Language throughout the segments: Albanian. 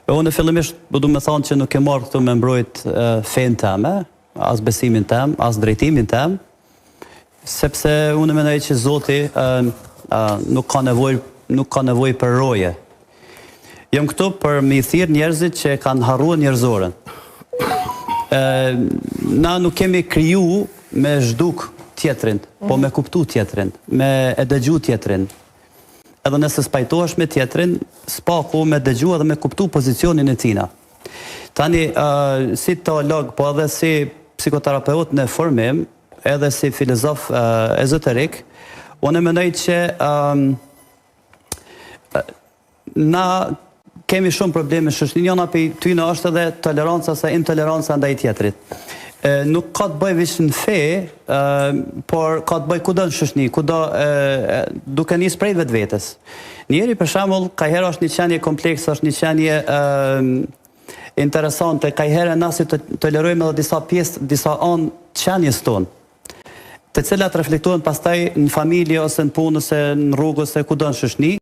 Unë fillimisht du me thonë që nuk e marrë këtu me mbrojt fejnë teme, as besimin tem, as drejtimin tem, sepse unë mendoj që Zoti nuk ka nevojë për roje. Jam këtu për me i thirr njerëzit që kanë harruar njerëzoren. Na nuk kemi kriju me zhduk tjetrin, po me kuptu tjetrin, me e dëgju tjetrin. Edhe nëse spajtohesh me tjetrin, s'pa ku me dëgju edhe me kuptu pozicionin e tina. Tani, si teolog, po edhe si psikoterapeut në formim, edhe si filozof ezoterik, unë mendoj që na kemi shumë probleme shoqërinë, njëna për tyne është edhe toleranca ose intoleranca ndaj tjetrit. Nuk ka të bëj veç në fe, por ka të bëj kudo në shoqëri, kudo duke nis prej vetvetes. Njeri për shembull, ka herë është një qenie komplekse, është një qenie interesante, ka herë na si tolerojmë edhe disa pjesë, disa anë qenies tonë, të cilat reflektohen pastaj në familje ose në punë ose në rrugë ose kudo në shoqëri.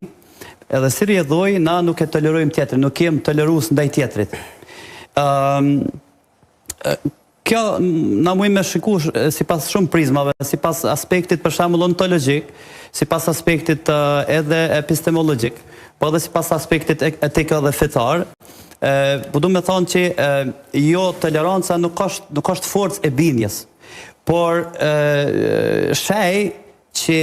Edhe si rjedhoj, na nuk e tolerojmë tjetrin, nuk jem tolerues ndaj tjetrit. Kjo na mujmë me shiku si pas shumë prizmave, si pas aspektit për shembull ontologjik, si pas aspektit edhe epistemologjik, po edhe si pas aspektit etik edhe fetar. Po du me thonë që jo toleranca nuk është forcë e bindjes, por shej që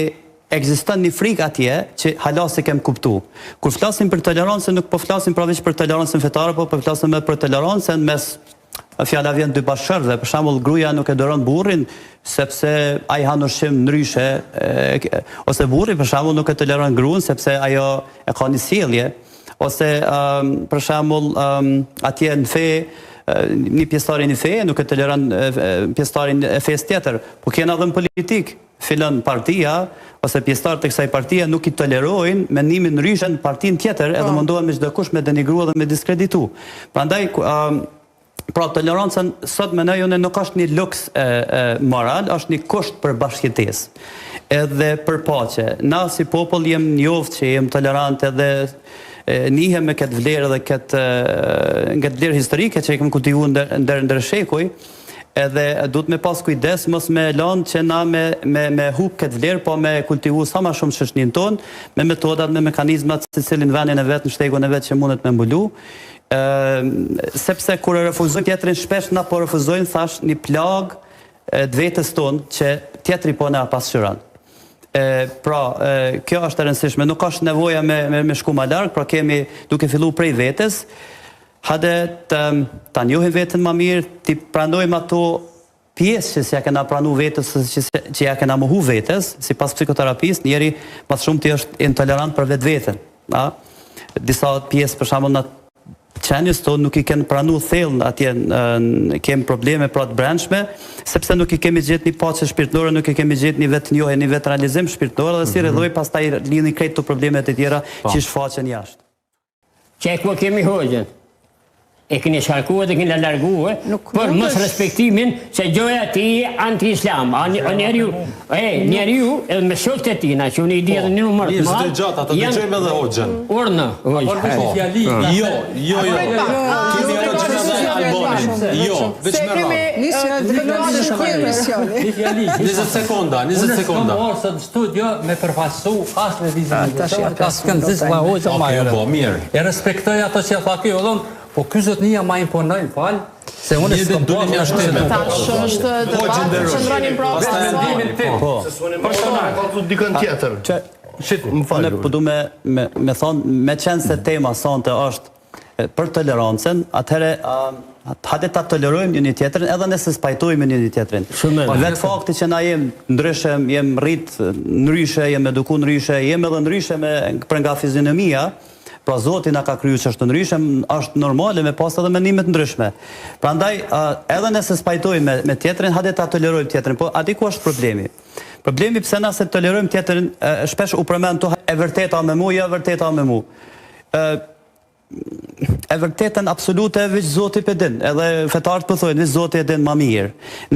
ekziston një frikë atje që hala se kem kuptu. Kur flasim për tolerancën, nuk po flasim pra veç për tolerancën fetare, po flasim edhe për tolerancën mes fjala vjen dy bashkëshortëve. Për shembull, gruaja nuk e doron burrin sepse ai han ushqim ndryshe, ose burri për shembull nuk e toleron gruan sepse ajo e ka një sjellje, ose për shembull atje në fe një pjesëtarin e fe nuk e toleron pjesëtarin e fesë tjetër. Po kena edhe në politik, fillon partia ose pjesëtarët të kësaj partie nuk i tolerojnë mendimin ndryshe në partinë tjetër, edhe mundohen me çdo kush me denigrua dhe me diskreditu. Prandaj pra tolerancën sot mendoj unë nuk është një luks moral, është një kusht për bashkëjetesë. Edhe për paqe. Na si popull jem njoft që jem tolerant edhe nihem me këtë vlerë dhe këtë vlerë historike që e kemi kultivuar ndër shekuj. Edhe duhet me pas kujdes mos me lanë që na me hub këtë vlerë, po me kultivu sa ma shumë shoqërinë tonë, me metodat, me mekanizmat se cilin venin e vetë, në shtegun e vetë që mundet me mbulu. Sepse kur e refuzojnë tjetrin, shpesh na po refuzojnë, thash, një plag të vetës tonë që tjetri po na pasqyron. Pra, kjo është e rëndësishme, nuk është nevoja me shku ma larg, pra kemi duke fillu prej vetës, hade ta njohim vetën ma mirë, ti pranojmë ato pjesë që si ja kena pranu vetës, që ja kena mohu vetës, si pas psikoterapisë, njeri mas shumë ti është intolerant për vetë vetën. Disa pjesë, për shembull, në qenjës tonë nuk i kenë pranu thellë atje, kemi probleme pra të brendshme, sepse nuk i kemi gjetë një paqe shpirtërore, nuk i kemi gjetë një vetë njohje, një vetë realizim shpirtëror, dhe si rrëdhoj pastaj lidhin krejt të problemet e tjera që shfaqen jashtë. Që ku kemi hoxhën? E keni shkarkuar dhe keni larguar për mos respektimin se gjoja ti anti-islam. Njeriu edhe me shokët e tina që unë i di edhe një numër të madh. Një gjatë, ata dëgjojmë edhe hoxhën. Urna. Jo. Kemi hoxhën edhe Albanin. Jo, veç me 20 sekonda. Kam orë në studio me përfasu asë me vizibilitet. Asë këndëzis la hoxhën ma jere. E respektoj ato që tha kjo dhëmë, po kësët një ma imponojnë falë, se unë e së të bërë një ashtime. Tash është debat, qëndronin prapë. Mendimin tim. Personal. Ka dikën tjetër. Unë po du me thonë, me qenë se tema sonte është për tolerancën, atëhere hajde ta tolerojmë një tjetërin, edhe nëse spajtojmë një tjetërin. Vetë fakti që na jem ndryshe, jem rrit ndryshe, jem eduku ndryshe, jem edhe ndryshe për nga fizionomia, pra Zoti na ka kriju që është ndryshe, është normale me pas edhe mendimet ndryshme. Prandaj, edhe nëse spajtojmë me tjetërin, hajde ta tolerojmë tjetërin, po aty ku është problemi? Problemi pse na se tolerojmë tjetërin, shpesh u përmend to e vërteta me mu, jo e vërteta me mu. E vërtetën absolute veç Zoti e din, edhe fetarët po thojnë veç Zoti e din më mirë.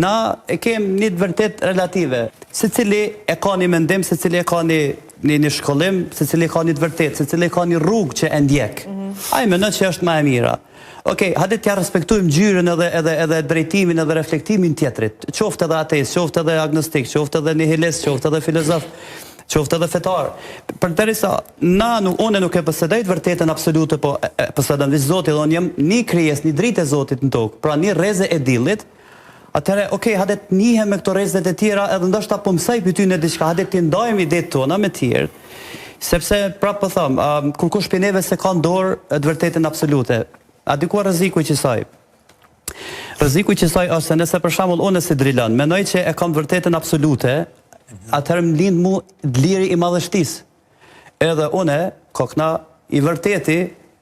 Na e kemi një vërtet relative, secili e ka një mendim, secili e ka një shkollim, secili ka një të vërtet, secili ka një rrugë që e ndjek. ai mendon që është më e mira. Okej, hajde t'ja respektojmë ngjyrën edhe drejtimin edhe reflektimin tjetrit. Qoftë edhe ateist, qoftë edhe agnostik, qoftë edhe nihilist, qoftë edhe filozof, qoftë edhe fetar. Përderisa unë nuk e posedoj të vërtetën absolute, po posedon veç Zoti, dhe unë jam një krijesë, një dritë e Zotit në tokë, pra një rrezë e diellit. Atëherë, okej, hajde të njihem me këto rrezet e tjera, edhe ndoshta po mësoj pyetyn në diçka, hajde të ndajmë idetë tona me të tjerë. Sepse prapë po them, kur kush prej neve se ka në dorë të vërtetën absolute, a di ku rreziku i kësaj? Rreziku i kësaj është se nëse për shembull unë si Drilan mendoj që e kam vërtetën absolute, atëherë më lind mu dliri i madhështisë. Edhe unë, kokna i vërteti,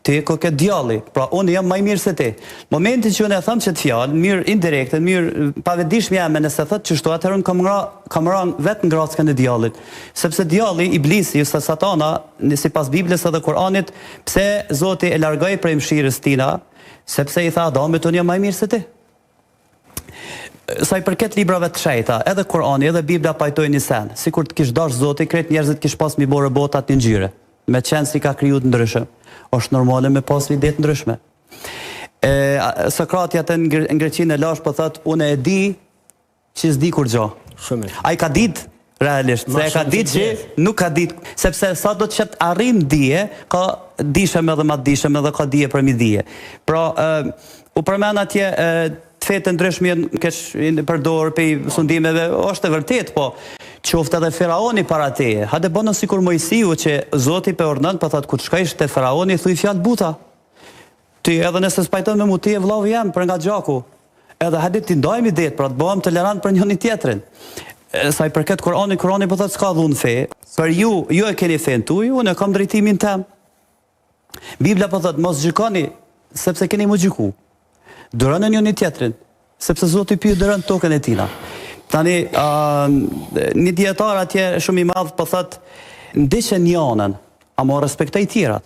ti koke djalli, pra unë jam më i mirë se ti. Momentin që unë e them që të fjalë, mirë indirekte, mirë pavetëdijshme jam nëse thotë çështo, atëherë unë kam rënë vetë në grackën e djallit. Sepse djalli, iblisi, ose satana, sipas Biblës edhe Kuranit, pse Zoti e largoi prej mëshirës tina, sepse i tha Adamit unë jam më i mirë se ti. Sa i përket librave të shenjta, edhe Kurani, edhe Bibla pajtojnë një sen, sikur të kish dash Zoti, krejt njerëzit kish pas mi bërë botat një ngjyre, me qenë si ka kriju të ndryshëm. Është normale me pas ide të ndryshme. Sokrati atë në Greqinë e lash po thotë unë e di që s'di kur gjë. Ai ka ditë realisht, se e ka ditë që nuk ka ditë, sepse sa do të qet arrim dije, ka dishem edhe ma dishem edhe ka dije për mi dije. Pra, u përmen atje të fetë ndryshme kesh përdor për sundimeve, është e vërtet, po qoftë edhe Faraoni para teje. Hajde bënë sikur Mojsiu që Zoti pe ordon, po thotë kur shkojsh te Faraoni thuj fjalë buta. Ti edhe nëse s'pajton me mu ti e vllau jam për nga gjaku. Edhe hajde ti ndajmë idetë, pra të bëhem tolerant për njëri tjetrin. Sa i përket Kurani po thotë s'ka dhunë fe. Për ju e keni fen tuaj, unë kam drejtimin tim. Bibla po thotë mos gjykoni sepse keni më gjyku. Duroni njëri tjetrin, sepse Zoti pyet dorën tokën e tina. Tani, një dietar atje shumë i madh po thotë ndiqe njanën, ama respektoj tjerat.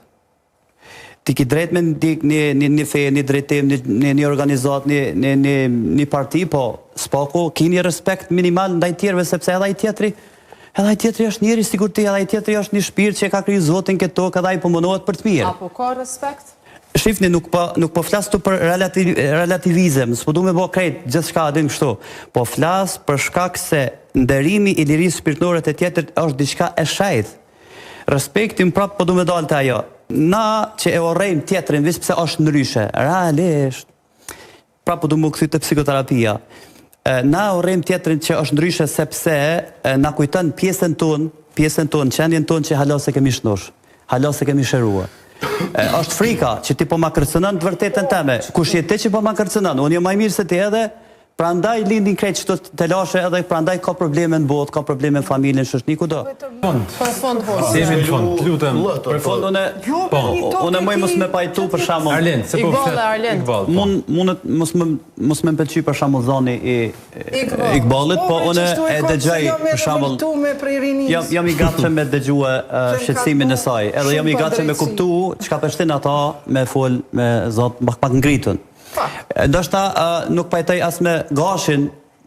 Ti ki drejt me ndik një fe, një drejtim, një organizat, një parti, po s'pako ki një respekt minimal ndaj tjerëve, sepse edhe ai tjetri është njeri sikur ti, edhe ai tjetri është një shpirt që ka kriju Zotin këtë tokë, edhe ai po mundohet për të mirë. Apo ka respekt? Shifni, nuk po flas tu për relativizëm, s'po du me bo krejt gjithçka adim kështu, po flas për shkak se nderimi i lirisë shpirtërore të tjetrit është diçka e shajtë. Respektin prap po du me dalë të ajo. Na që e orrejmë tjetrin veç pse është ndryshe, realisht, prap po du me kthy te psikoterapia. Na orrejmë tjetrin që është ndryshe sepse na kujton pjesën tonë, qendjen tonë që hala se kemi shnosh, hala se kemi shëruar. Është frika që ti po ma kërcënon të vërtetën teme. Kush je ti që po ma kërcënon? Unë jam më i mirë se ti edhe, prandaj lindin krejt çdo të lashe edhe prandaj ka probleme në botë, ka probleme në familjen, shoqni kudo. Për fond hoxha. Semi në fund, lutem. Për fond unë më mos më pajtu për shembull. Arlen, se po flet. Mund mos më pëlqej për shembull zoni i Iqballit, po unë e dëgjoj për shembull. Jam i gatshëm me dëgjue shqetësimin e saj, edhe jam i gatshëm me kuptu çka përshtin ata me fol me Zot pak ngritën. Ndoshta nuk pajtoj as me Gashin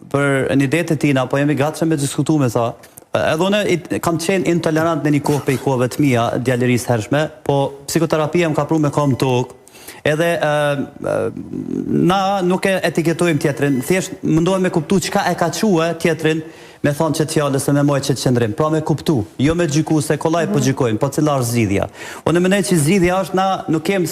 për një detë tina, po jam i gatshëm me diskutu me sa. Edhe unë kam qenë intolerant në një kohë për i kohëve të mia, djalerisë hershme, po psikoterapia më ka pru me kam tokë. Edhe na nuk e etiketojmë tjetrin, thjesht mundohem me kuptu çka e ka quë tjetrin, me thonë që të fjallës e me mojë që të qëndrim. Pra me kuptu, jo me gjyku se kollaj po gjykojmë, po cila është zgjidhja. Unë mendoj që zgjidhja është na nuk kem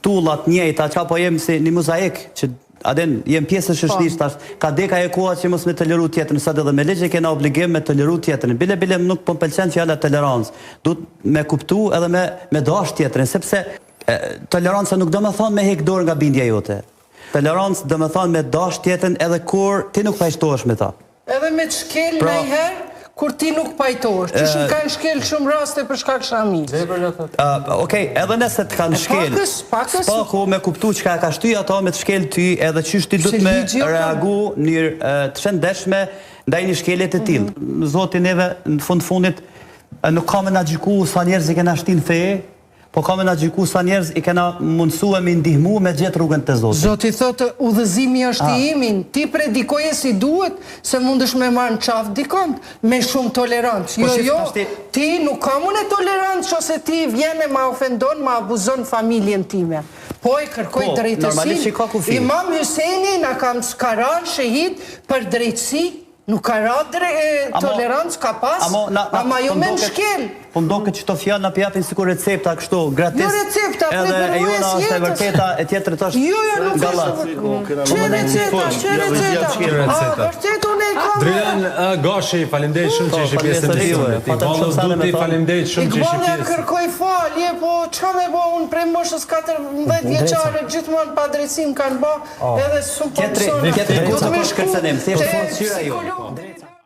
tullat njëjta, qa po jem si një mozaik, që aden jem pjesë e shoqërisë, ka deka e koha që mos me toleru tjetrin, sa edhe me ligje kena obligim me toleru tjetrin. Bile nuk po m'pëlqen fjala tolerancë. Duhet me kuptu edhe me dash tjetrin, sepse toleranca nuk do me thonë me hek dorë nga bindja jote. Tolerancë do me thonë me dash tjetrin edhe kur ti nuk pajtohesh me ta. Edhe me të shkel në i herë, kur ti nuk pajtohesh, që shumë kanë shkel shumë raste për shkak shamiz. Okej, edhe nëse të kanë shkel, s'paku me kuptu që ka shty ato me të shkel ty, edhe qysh ti du të me reagu njërë të shëndeshme ndaj një shkelet e tillë. Zoti neve në fundit nuk ka me na gjyku sa njerëz i kena shtin feje, Po ka me na gjyku sa njerëz i kena mundësu e mi ndihmu me gjetë rrugën të Zotit. Zoti thotë udhëzimi është i imin, ti predikoje si duhet, se mundesh me marrë në qafë dikont, me shumë tolerancë. Jo, ti nuk ka mune tolerancë, ose ti vjene ma ofendon, ma abuzon familjen time. Po e kërkoj drejtësin. Imam Hyseni na kam skarar shehid për drejtësi, nuk ka ra tolerancë ka pas, ama jo me në shkel. Po mdo këtë qëto fjallë në pjapin si ku recepta kështu gratis. Jo recepta, edhe e jona është e vërteta, e tjetër të është galat. Që receta? Vërtet unë e kam. Drian Gashi, faleminderit shumë që ishi pjesë të misionit. Iqballu Duti, faleminderit shumë që ishi pjesë. Iqballu kërkoj falje, po çka me bë unë prej moshës 14 vjeçare gjithmonë pa drejtësim kanë bë, edhe shumë po. Tjetër,